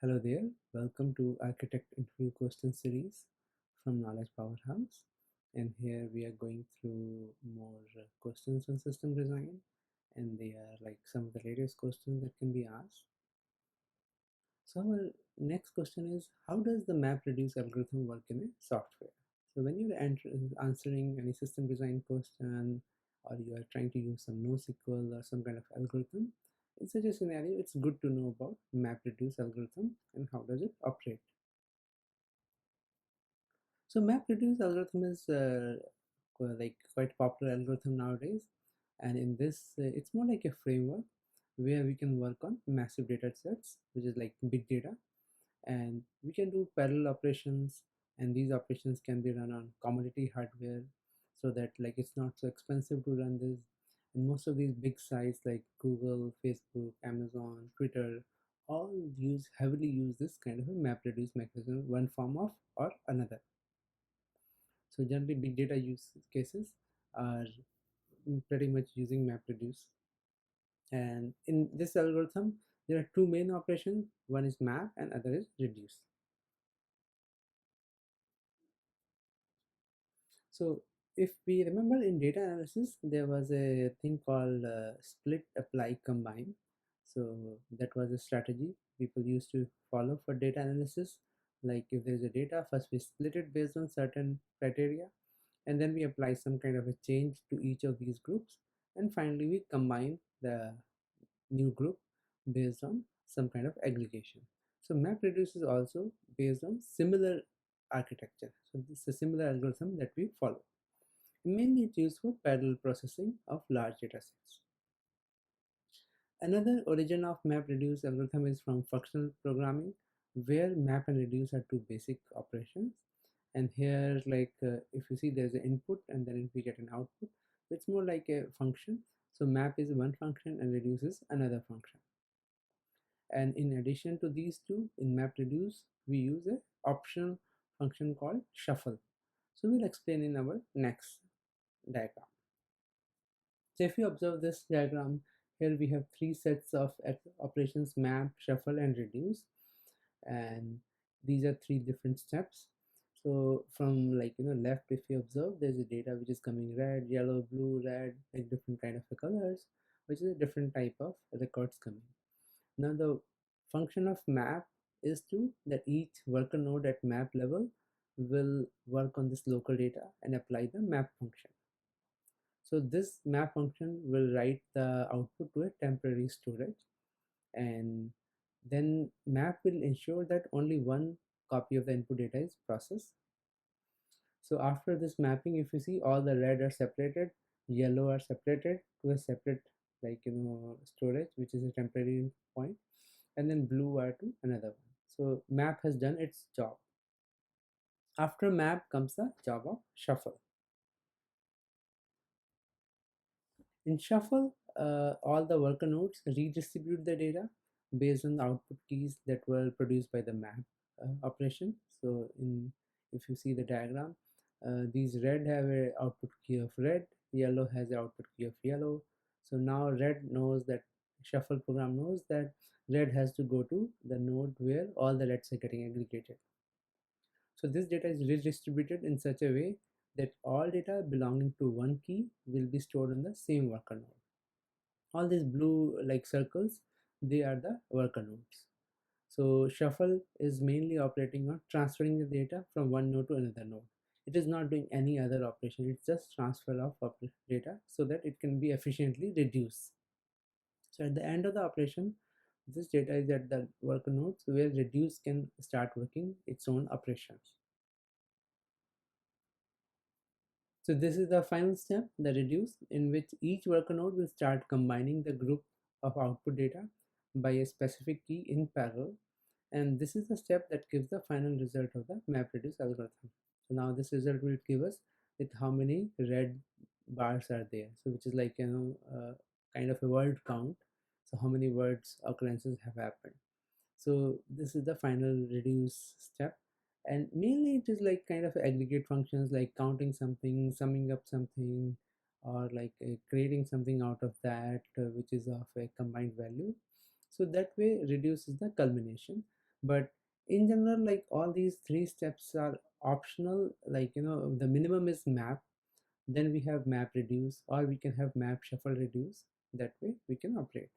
Hello there, welcome to Architect Interview Question Series from Knowledge Powerhouse. And here we are going through more questions on system design, and they are like some of the latest questions that can be asked. So our next question is, how does the MapReduce algorithm work in a software? So when you're answering any system design question, or you are trying to use some NoSQL or some kind of algorithm, in such a scenario, it's good to know about MapReduce algorithm and how does it operate. So MapReduce algorithm is like quite popular algorithm nowadays, and in this, it's more like a framework where we can work on massive data sets, which is like big data, and we can do parallel operations, and these operations can be run on commodity hardware, so that like it's not so expensive to run this. And most of these big sites like Google, Facebook, Amazon, Twitter all heavily use this kind of a MapReduce mechanism, one form of or another. So generally big data use cases are pretty much using MapReduce. And in this algorithm, there are two main operations. One is map and other is reduce. So if we remember in data analysis, there was a thing called split, apply, combine. So that was a strategy people used to follow for data analysis. Like if there is a data, first we split it based on certain criteria, and then we apply some kind of a change to each of these groups, and finally we combine the new group based on some kind of aggregation. So MapReduce is also based on similar architecture. So this is a similar algorithm that we follow. Mainly it's used for parallel processing of large data sets. Another origin of MapReduce algorithm is from functional programming, where map and reduce are two basic operations. And here, like if you see, there's an input and then we get an output. It's more like a function. So map is one function and reduce is another function. And in addition to these two, in MapReduce, we use a optional function called shuffle. So we'll explain in our next diagram. So if you observe this diagram, here we have three sets of operations: map, shuffle, and reduce. And these are three different steps. So from left, if you observe, there's a data which is coming red, yellow, blue, red, like different kind of colors, which is a different type of records coming. Now the function of map is to that each worker node at map level will work on this local data and apply the map function. So this map function will write the output to a temporary storage, and then map will ensure that only one copy of the input data is processed. So after this mapping, if you see, all the red are separated, yellow are separated to a separate storage, which is a temporary point, and then blue are to another one. So map has done its job. After map comes the job of shuffle. In shuffle, all the worker nodes redistribute the data based on the output keys that were produced by the map operation. So if you see the diagram, these red have a output key of red, yellow has an output key of yellow. So now red knows that, shuffle program knows that red has to go to the node where all the reds are getting aggregated. So this data is redistributed in such a way that all data belonging to one key will be stored on the same worker node. All these blue like circles, they are the worker nodes. So shuffle is mainly operating on transferring the data from one node to another node. It is not doing any other operation. It's just transfer of data so that it can be efficiently reduced. So at the end of the operation, this data is at the worker nodes where reduce can start working its own operations. So this is the final step, the reduce, in which each worker node will start combining the group of output data by a specific key in parallel. And this is the step that gives the final result of the MapReduce algorithm. So now this result will give us that how many red bars are there. So which is like kind of a word count. So how many words occurrences have happened. So this is the final reduce step, and mainly it is like kind of aggregate functions like counting something, summing up something, or like creating something out of that which is of a combined value. So that way reduce is the culmination. But in general, like all these three steps are optional. Like, the minimum is map, then we have map reduce, or we can have map shuffle reduce. That way we can operate.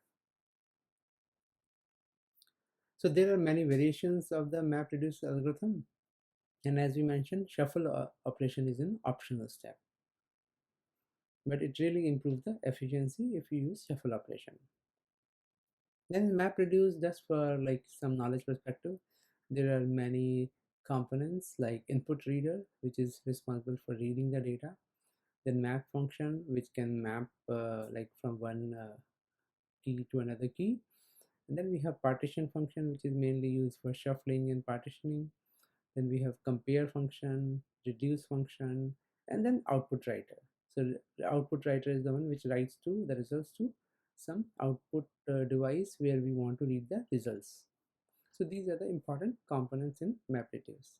So there are many variations of the map reduce algorithm, and as we mentioned, shuffle operation is an optional step, but it really improves the efficiency if you use shuffle operation. Then map reduce, just for like some knowledge perspective, there are many components like input reader, which is responsible for reading the data, then map function, which can map like from one key to another key, and then we have partition function, which is mainly used for shuffling and partitioning. Then we have compare function, reduce function, and then output writer. So the output writer is the one which writes to the results to some output device where we want to read the results. So these are the important components in MapReduce.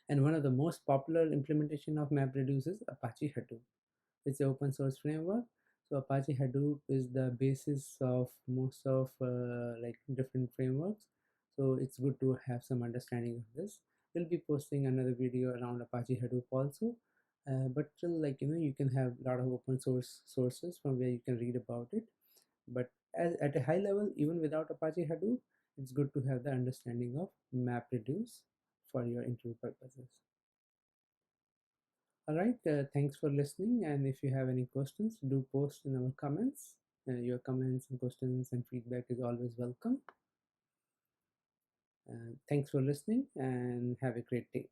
And one of the most popular implementation of MapReduce is Apache Hadoop. It's an open source framework. So Apache Hadoop is the basis of most of like different frameworks. So it's good to have some understanding of this. We'll be posting another video around Apache Hadoop also. But still, like, you can have a lot of open source sources from where you can read about it. But at a high level, even without Apache Hadoop, it's good to have the understanding of MapReduce for your interview purposes. All right, thanks for listening. And if you have any questions, do post in our comments. Your comments and questions and feedback is always welcome. Thanks for listening and have a great day.